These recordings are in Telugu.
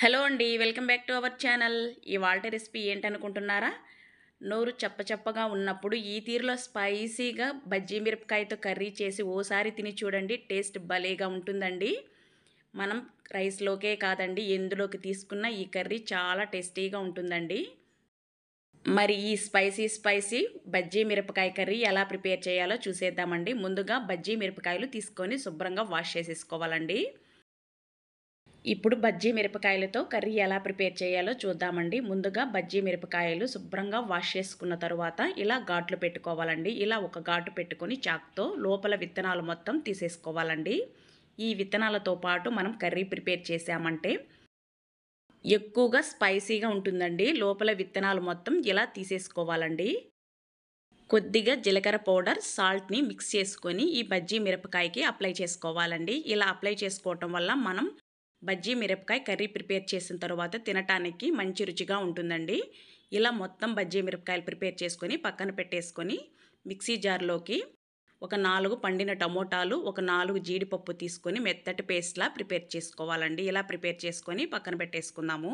హలో అండి, welcome back to our channel. ఇవాల్టి రెసిపీ ఏంటనుకుంటున్నారా? నోరు చప్పచప్పగా ఉన్నప్పుడు ఈ తీరులో స్పైసీగా బజ్జీ మిరపకాయతో కర్రీ చేసి ఓసారి తిని చూడండి. టేస్ట్ భలేగా ఉంటుందండి. మనం రైస్లోకే కాదండి, ఎందులోకి తీసుకున్న ఈ కర్రీ చాలా టేస్టీగా ఉంటుందండి. మరి ఈ స్పైసీ బజ్జీ మిరపకాయ కర్రీ ఎలా ప్రిపేర్ చేయాలో చూసేద్దామండి. ముందుగా బజ్జీ మిరపకాయలు తీసుకొని శుభ్రంగా వాష్ చేసేసుకోవాలండి. ఇప్పుడు బజ్జీ మిరపకాయలతో కర్రీ ఎలా ప్రిపేర్ చేయాలో చూద్దామండి. ముందుగా బజ్జీ మిరపకాయలు శుభ్రంగా వాష్ చేసుకున్న తరువాత ఇలా ఘాట్లు పెట్టుకోవాలండి. ఇలా ఒక ఘాటు పెట్టుకొని చాక్తో లోపల విత్తనాలు మొత్తం తీసేసుకోవాలండి. ఈ విత్తనాలతో పాటు మనం కర్రీ ప్రిపేర్ చేసామంటే ఎక్కువగా స్పైసీగా ఉంటుందండి. లోపల విత్తనాలు మొత్తం ఇలా తీసేసుకోవాలండి. కొద్దిగా జీలకర్ర పౌడర్, సాల్ట్ని మిక్స్ చేసుకొని ఈ బజ్జీ మిరపకాయకి అప్లై చేసుకోవాలండి. ఇలా అప్లై చేసుకోవటం వల్ల మనం బజ్జీ మిరపకాయ కర్రీ ప్రిపేర్ చేసిన తర్వాత తినటానికి మంచి రుచిగా ఉంటుందండి. ఇలా మొత్తం బజ్జీ మిరపకాయలు ప్రిపేర్ చేసుకొని పక్కన పెట్టేసుకొని మిక్సీ జార్లోకి ఒక 4 పండిన టమోటాలు, ఒక 4 జీడిపప్పు తీసుకొని మెత్తటి పేస్ట్లా ప్రిపేర్ చేసుకోవాలండి. ఇలా ప్రిపేర్ చేసుకొని పక్కన పెట్టేసుకుందాము.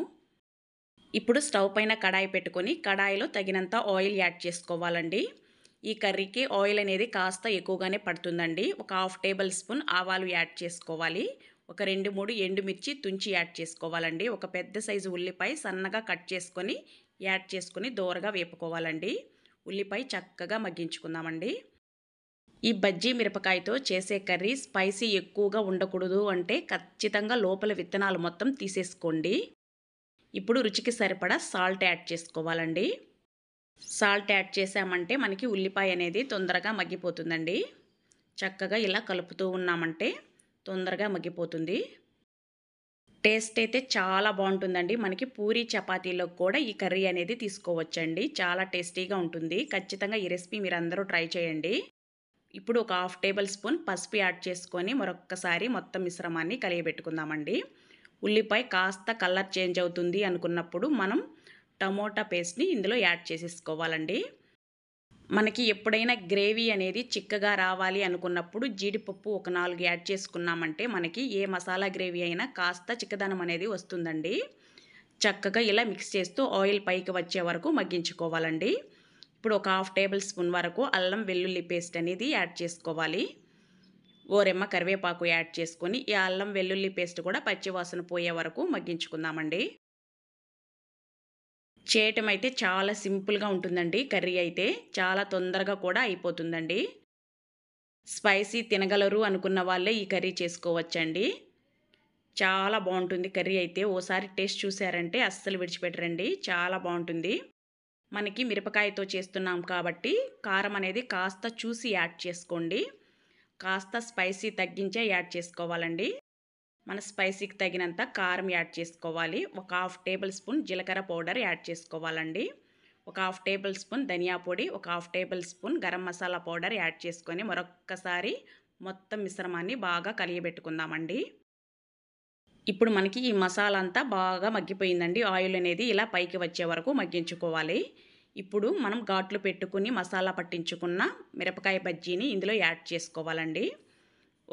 ఇప్పుడు స్టవ్ పైన కడాయి పెట్టుకొని కడాయిలో తగినంత ఆయిల్ యాడ్ చేసుకోవాలండి. ఈ కర్రీకి ఆయిల్ అనేది కాస్త ఎక్కువగానే పడుతుందండి. ఒక 1/2 టేబుల్ స్పూన్ ఆవాలు యాడ్ చేసుకోవాలి. ఒక 2-3 ఎండుమిర్చి తుంచి యాడ్ చేసుకోవాలండి. ఒక పెద్ద సైజు ఉల్లిపాయ సన్నగా కట్ చేసుకొని యాడ్ చేసుకొని దోరగా వేపుకోవాలండి. ఉల్లిపాయ చక్కగా మగ్గించుకుందామండి. ఈ బజ్జీ మిరపకాయతో చేసే కర్రీ స్పైసీ ఎక్కువగా ఉండకూడదు అంటే ఖచ్చితంగా లోపల విత్తనాలు మొత్తం తీసేసుకోండి. ఇప్పుడు రుచికి సరిపడా సాల్ట్ యాడ్ చేసుకోవాలండి. సాల్ట్ యాడ్ చేసామంటే మనకి ఉల్లిపాయ అనేది తొందరగా మగ్గిపోతుందండి. చక్కగా ఇలా కలుపుతూ ఉన్నామంటే తొందరగా మగ్గిపోతుంది. టేస్ట్ అయితే చాలా బాగుంటుందండి. మనకి పూరి చపాతీలో కూడా ఈ కర్రీ అనేది తీసుకోవచ్చండి. చాలా టేస్టీగా ఉంటుంది. ఖచ్చితంగా ఈ రెసిపీ మీరు అందరూ ట్రై చేయండి. ఇప్పుడు ఒక 1/2 టేబుల్ స్పూన్ పసుపు యాడ్ చేసుకొని మరొక్కసారి మొత్తం మిశ్రమాన్ని కలియబెట్టుకుందామండి. ఉల్లిపాయ కాస్త కలర్ చేంజ్ అవుతుంది అనుకున్నప్పుడు మనం టమోటా పేస్ట్ని ఇందులో యాడ్ చేసేసుకోవాలండి. మనకి ఎప్పుడైనా గ్రేవీ అనేది చిక్కగా రావాలి అనుకున్నప్పుడు జీడిపప్పు ఒక 4 యాడ్ చేసుకున్నామంటే మనకి ఏ మసాలా గ్రేవీ అయినా కాస్త చిక్కదనం అనేది వస్తుందండి. చక్కగా ఇలా మిక్స్ చేస్తూ ఆయిల్ పైకి వచ్చే వరకు మగ్గించుకోవాలండి. ఇప్పుడు ఒక 1/2 టేబుల్ స్పూన్ వరకు అల్లం వెల్లుల్లి పేస్ట్ అనేది యాడ్ చేసుకోవాలి. ఓరెమ్మ కరివేపాకు యాడ్ చేసుకొని ఈ అల్లం వెల్లుల్లి పేస్ట్ కూడా పచ్చివాసన పోయే వరకు మగ్గించుకుందామండి. చేయటం అయితే చాలా సింపుల్గా ఉంటుందండి. కర్రీ అయితే చాలా తొందరగా కూడా అయిపోతుందండి. స్పైసీ తినగలరు అనుకున్న వాళ్ళే ఈ కర్రీ చేసుకోవచ్చండి. చాలా బాగుంటుంది కర్రీ అయితే. ఓసారి టేస్ట్ చూసారంటే అస్సలు విడిచిపెట్టరండి. చాలా బాగుంటుంది. మనకి మిరపకాయతో చేస్తున్నాం కాబట్టి కారం అనేది కాస్త చూసి యాడ్ చేసుకోండి. కాస్త స్పైసీ తగ్గించే యాడ్ చేసుకోవాలండి. మన స్పైసీకి తగినంత కారం యాడ్ చేసుకోవాలి. ఒక 1/2 టేబుల్ స్పూన్ జీలకర్ర పౌడర్ యాడ్ చేసుకోవాలండి. ఒక 1/2 టేబుల్ స్పూన్ ధనియా పొడి, ఒక 1/2 table spoon garam masala powder add చేసుకొని మరొక్కసారి మొత్తం మిశ్రమాన్ని బాగా కలియబెట్టుకుందామండి. ఇప్పుడు మనకి ఈ మసాలా అంతా బాగా మగ్గిపోయిందండి. ఆయిల్ అనేది ఇలా పైకి వచ్చే వరకు మగ్గించుకోవాలి. ఇప్పుడు మనం ఘాట్లు పెట్టుకుని మసాలా పట్టించుకున్న మిరపకాయ బజ్జీని ఇందులో యాడ్ చేసుకోవాలండి.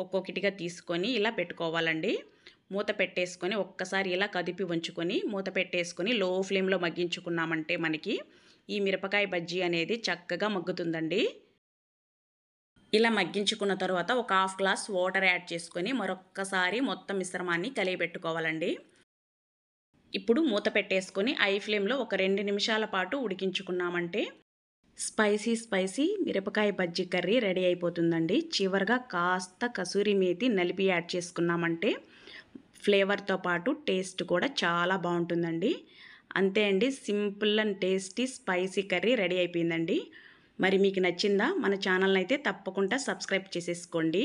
ఒక్కొక్కటిగా తీసుకొని ఇలా పెట్టుకోవాలండి. మూత పెట్టేసుకొని ఒక్కసారి ఇలా కదిపి ఉంచుకొని మూత పెట్టేసుకొని లో ఫ్లేమ్లో మగ్గించుకున్నామంటే మనకి ఈ మిరపకాయ బజ్జీ అనేది చక్కగా మగ్గుతుందండి. ఇలా మగ్గించుకున్న తర్వాత ఒక 1/2 గ్లాస్ వాటర్ యాడ్ చేసుకొని మరొక్కసారి మొత్తం మిశ్రమాన్ని కలియబెట్టుకోవాలండి. ఇప్పుడు మూత పెట్టేసుకొని హై ఫ్లేమ్లో ఒక 2 నిమిషాల పాటు ఉడికించుకున్నామంటే స్పైసీ మిరపకాయ బజ్జీ కర్రీ రెడీ అయిపోతుందండి. చివరగా కాస్త కసూరి మేతి నలిపి యాడ్ చేసుకున్నామంటే ఫ్లేవర్తో పాటు టేస్ట్ కూడా చాలా బాగుంటుందండి. అంతే అండి, simple and tasty spicy curry ready అయిపోయిందండి. మరి మీకు నచ్చిందా? మన ఛానల్ని అయితే తప్పకుండా సబ్స్క్రైబ్ చేసేసుకోండి.